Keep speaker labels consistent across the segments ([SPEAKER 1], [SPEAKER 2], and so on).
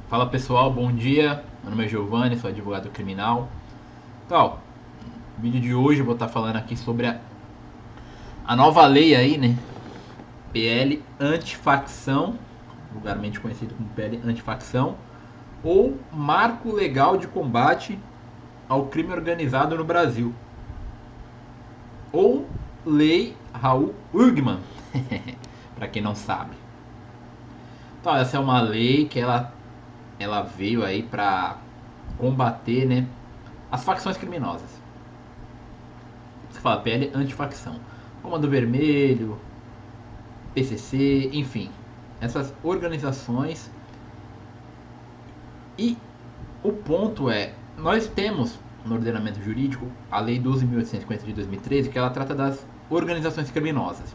[SPEAKER 1] Fala pessoal, bom dia. Meu nome é Giovanni, sou advogado criminal. Então, no vídeo de hoje eu vou estar falando aqui sobre a nova lei aí, né? PL antifacção, vulgarmente conhecido como PL antifacção, ou Marco Legal de Combate ao Crime Organizado no Brasil, ou Lei Raul Ugman, para quem não sabe. Então, essa é uma lei que ela veio aí para combater, né, as facções criminosas. Você fala PL antifacção. Comando Vermelho, PCC, enfim. Essas organizações. E o ponto é, nós temos no ordenamento jurídico a Lei 12.850 de 2013, que ela trata das organizações criminosas.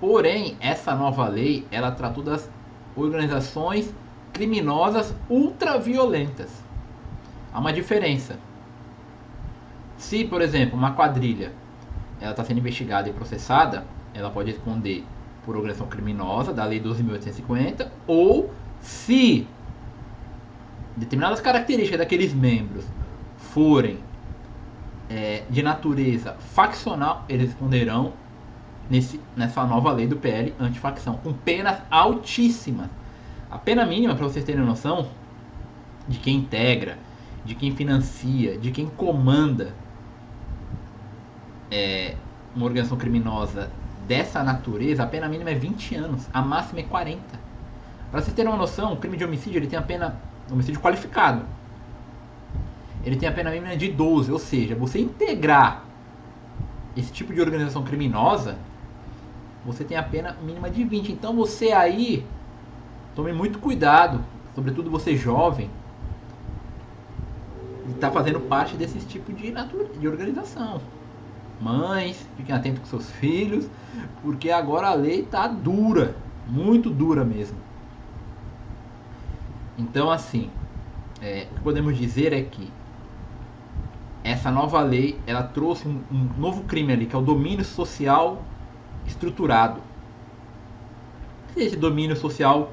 [SPEAKER 1] Porém, essa nova lei, ela tratou das organizações criminosas ultraviolentas. Há uma diferença. Se, por exemplo, uma quadrilha ela está sendo investigada e processada, ela pode responder por organização criminosa da Lei 12.850, ou se determinadas características daqueles membros forem de natureza faccional, eles responderão nessa nova lei do PL antifacção, com penas altíssimas. A pena mínima, para vocês terem noção, de quem integra, de quem financia, de quem comanda uma organização criminosa dessa natureza, a pena mínima é 20 anos, a máxima é 40. Para vocês terem uma noção, o crime de homicídio, ele tem a pena, homicídio qualificado, ele tem a pena mínima de 12, ou seja, você integrar esse tipo de organização criminosa, você tem a pena mínima de 20. Então você aí, tome muito cuidado, sobretudo você jovem, está fazendo parte desse tipo de organização. Mães, fiquem atentos com seus filhos, porque agora a lei está dura, muito dura mesmo. Então, assim, o que podemos dizer é que essa nova lei, ela trouxe um novo crime ali, que é o domínio social estruturado. Esse domínio social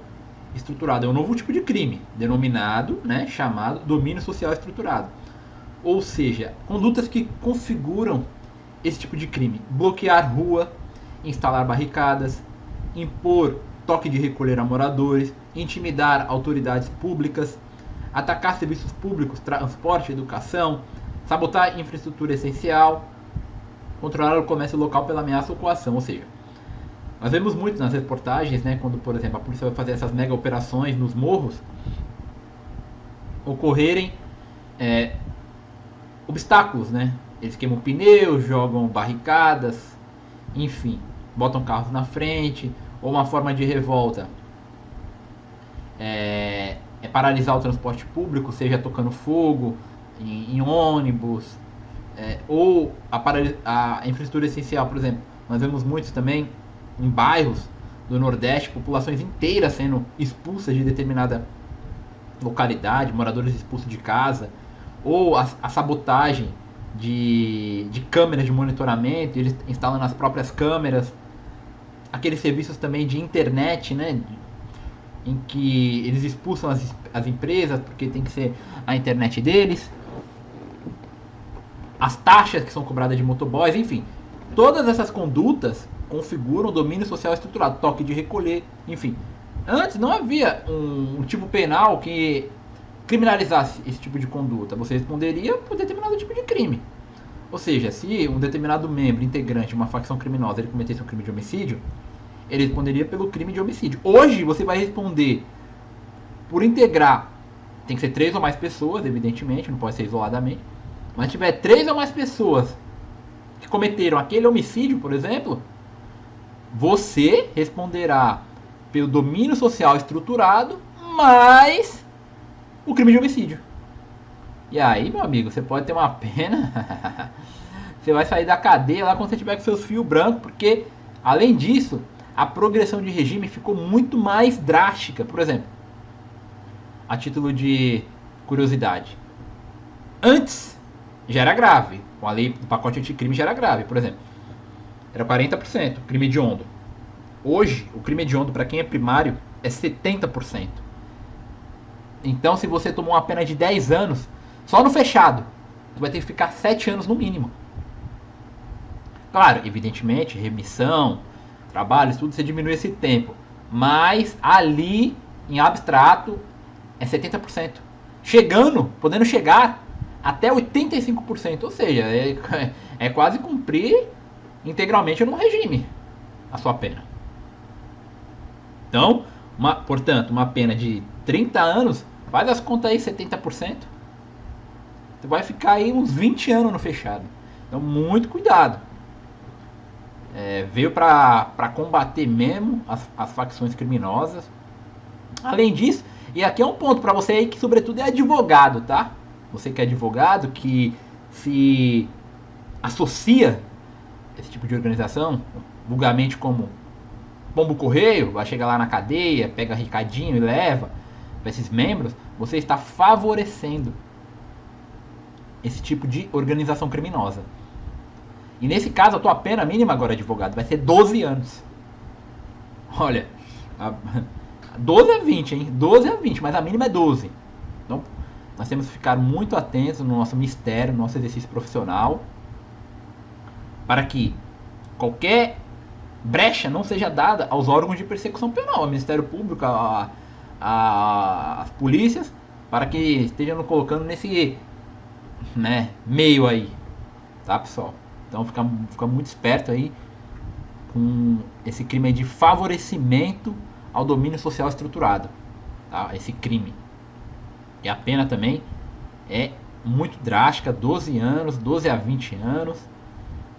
[SPEAKER 1] estruturado é um novo tipo de crime, denominado, né, chamado domínio social estruturado. Ou seja, condutas que configuram esse tipo de crime: bloquear rua, instalar barricadas, impor toque de recolher a moradores, intimidar autoridades públicas, atacar serviços públicos, transporte, educação, sabotar infraestrutura essencial, controlar o comércio local pela ameaça ou coação. Ou seja, nós vemos muito nas reportagens, né, quando, por exemplo, a polícia vai fazer essas mega operações nos morros, ocorrerem obstáculos, né? Eles queimam pneus, jogam barricadas, enfim, botam carros na frente. Ou uma forma de revolta é paralisar o transporte público, seja tocando fogo em ônibus, ou a infraestrutura essencial. Por exemplo, nós vemos muitos também em bairros do Nordeste, populações inteiras sendo expulsas de determinada localidade, moradores expulsos de casa, ou a sabotagem de câmeras de monitoramento, eles instalam nas próprias câmeras. Aqueles serviços também de internet, né, em que eles expulsam as empresas porque tem que ser a internet deles. As taxas que são cobradas de motoboys, enfim. Todas essas condutas configuram o domínio social estruturado, toque de recolher, enfim. Antes não havia um tipo penal que criminalizasse esse tipo de conduta. Você responderia por determinado tipo de crime. Ou seja, se um determinado membro, integrante de uma facção criminosa, ele cometesse um crime de homicídio, ele responderia pelo crime de homicídio. Hoje você vai responder por integrar, tem que ser 3 ou mais pessoas, evidentemente, não pode ser isoladamente, mas se tiver 3 ou mais pessoas que cometeram aquele homicídio, por exemplo, você responderá pelo domínio social estruturado, mais o crime de homicídio. E aí, meu amigo, você pode ter uma pena. Você vai sair da cadeia lá quando você tiver com seus fios brancos, porque, além disso, a progressão de regime ficou muito mais drástica. Por exemplo, a título de curiosidade, antes já era grave, com a lei, o pacote anticrime já era grave. Por exemplo, era 40% crime hediondo. Hoje, o crime hediondo para quem é primário é 70%. Então, se você tomou uma pena de 10 anos, só no fechado, você vai ter que ficar 7 anos no mínimo. Claro, evidentemente, remissão, trabalhos, tudo, você diminui esse tempo. Mas ali, em abstrato, é 70%. Chegando, podendo chegar até 85%. Ou seja, é quase cumprir integralmente no regime a sua pena. Então, portanto, uma pena de 30 anos, faz as contas aí, 70%. Você vai ficar aí uns 20 anos no fechado. Então, muito cuidado. Veio para combater mesmo as facções criminosas. Além disso, e aqui é um ponto para você aí que sobretudo é advogado, tá? Você que é advogado, que se associa a esse tipo de organização, vulgarmente como pombo correio, vai chegar lá na cadeia, pega recadinho e leva para esses membros, você está favorecendo esse tipo de organização criminosa. E nesse caso, a tua pena mínima agora, advogado, vai ser 12 anos. Olha, 12 a 20, hein? 12 a 20, mas a mínima é 12. Então, nós temos que ficar muito atentos no nosso mistério, no nosso exercício profissional, para que qualquer brecha não seja dada aos órgãos de persecução penal, ao Ministério Público, às polícias, para que estejam nos colocando nesse meio aí, tá, pessoal? Então fica muito esperto aí com esse crime de favorecimento ao domínio social estruturado, tá? Esse crime. E a pena também é muito drástica, 12 anos, 12 a 20 anos.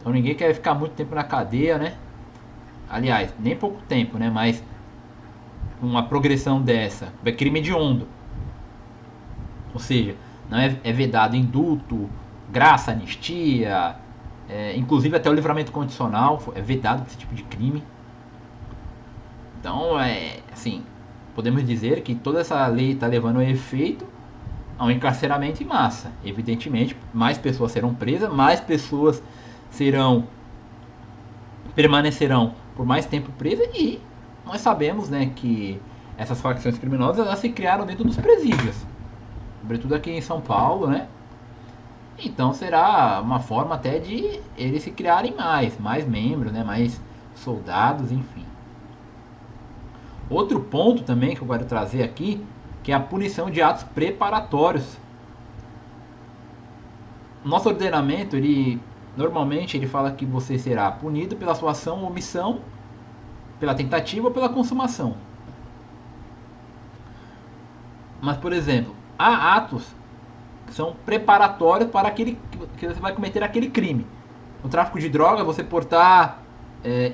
[SPEAKER 1] Então ninguém quer ficar muito tempo na cadeia, né? Aliás, nem pouco tempo, né? Mas uma progressão dessa, é crime hediondo. Ou seja, não é vedado indulto, graça, anistia, inclusive até o livramento condicional é vedado esse tipo de crime. Então, assim, podemos dizer que toda essa lei está levando a efeito a um encarceramento em massa. Evidentemente, mais pessoas serão presas, mais pessoas permanecerão por mais tempo presas, e nós sabemos, né, que essas facções criminosas elas se criaram dentro dos presídios, sobretudo aqui em São Paulo, né? Então será uma forma até de eles se criarem mais membros, né, mais soldados, enfim. Outro ponto também que eu quero trazer aqui, que é a punição de atos preparatórios. Nosso ordenamento, normalmente ele fala que você será punido pela sua ação ou omissão, pela tentativa ou pela consumação. Mas, por exemplo, há atos que são preparatórios para que você vai cometer aquele crime. No tráfico de drogas, você portar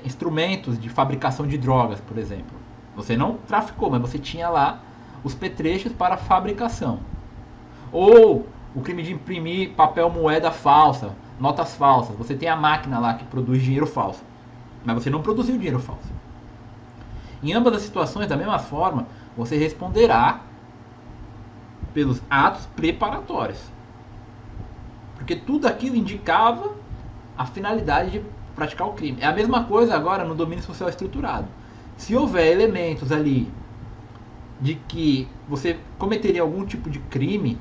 [SPEAKER 1] instrumentos de fabricação de drogas, por exemplo. Você não traficou, mas você tinha lá os petrechos para fabricação. Ou o crime de imprimir papel moeda falsa, notas falsas. Você tem a máquina lá que produz dinheiro falso, mas você não produziu dinheiro falso. Em ambas as situações, da mesma forma, você responderá pelos atos preparatórios, porque tudo aquilo indicava a finalidade de praticar o crime. É a mesma coisa agora no domínio social estruturado. Se houver elementos ali de que você cometeria algum tipo de crime,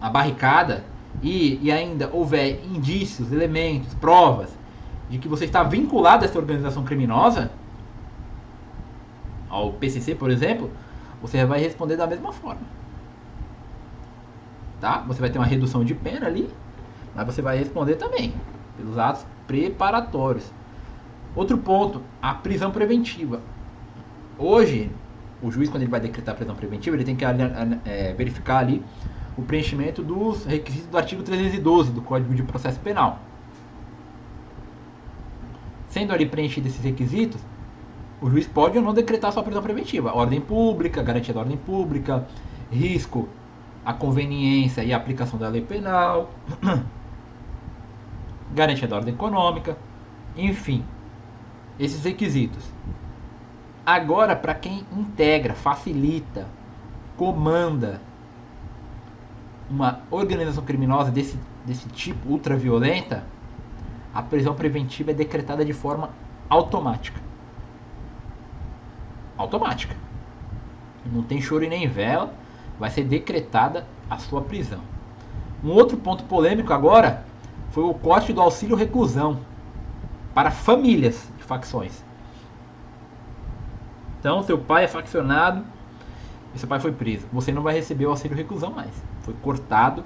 [SPEAKER 1] a barricada, e ainda houver indícios, elementos, provas de que você está vinculado a essa organização criminosa, ao PCC, por exemplo, você vai responder da mesma forma. Tá? Você vai ter uma redução de pena ali, mas você vai responder também pelos atos preparatórios. Outro ponto, a prisão preventiva. Hoje, o juiz, quando ele vai decretar a prisão preventiva, ele tem que verificar ali o preenchimento dos requisitos do artigo 312 do Código de Processo Penal. Sendo ali preenchidos esses requisitos, o juiz pode ou não decretar sua prisão preventiva. Ordem pública, garantia da ordem pública, risco à conveniência e aplicação da lei penal, garantia da ordem econômica, enfim, esses requisitos. Agora, para quem integra, facilita, comanda uma organização criminosa desse tipo ultraviolenta, a prisão preventiva é decretada de forma automática. Automática. Não tem choro e nem vela. vai ser decretada a sua prisão. Um outro ponto polêmico agora foi o corte do auxílio reclusão para famílias de facções. Então, seu pai é faccionado e seu pai foi preso. Você não vai receber o auxílio reclusão mais. Foi cortado.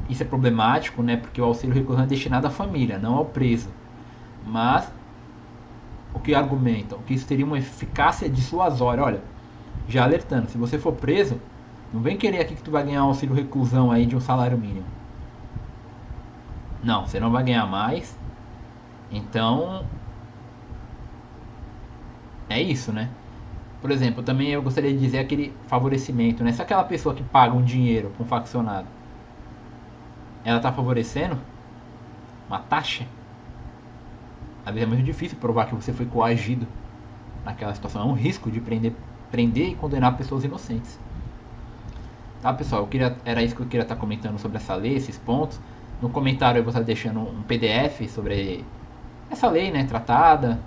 [SPEAKER 1] Isso é problemático, né? Porque o auxílio reclusão é destinado à família, não ao preso. Mas o que argumentam? Que isso teria uma eficácia dissuasória. Olha, já alertando, se você for preso, não vem querer aqui que tu vai ganhar um auxílio reclusão aí de um salário mínimo. Não, você não vai ganhar mais. Então, é isso, né? Por exemplo, também eu gostaria de dizer aquele favorecimento, né? Se aquela pessoa que paga um dinheiro para um faccionado, ela está favorecendo uma taxa, às vezes é muito difícil provar que você foi coagido naquela situação. É um risco de prender e condenar pessoas inocentes. Tá, pessoal? Era isso que eu queria estar comentando sobre essa lei, esses pontos. No comentário eu vou estar deixando um PDF sobre essa lei, né, tratada,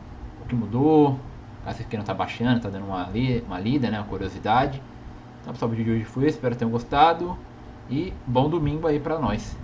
[SPEAKER 1] o que mudou, caso vocês queiram estar baixando, tá dando uma lida, né, uma curiosidade. Então, pessoal, o vídeo de hoje foi esse, espero que tenham gostado e bom domingo aí pra nós.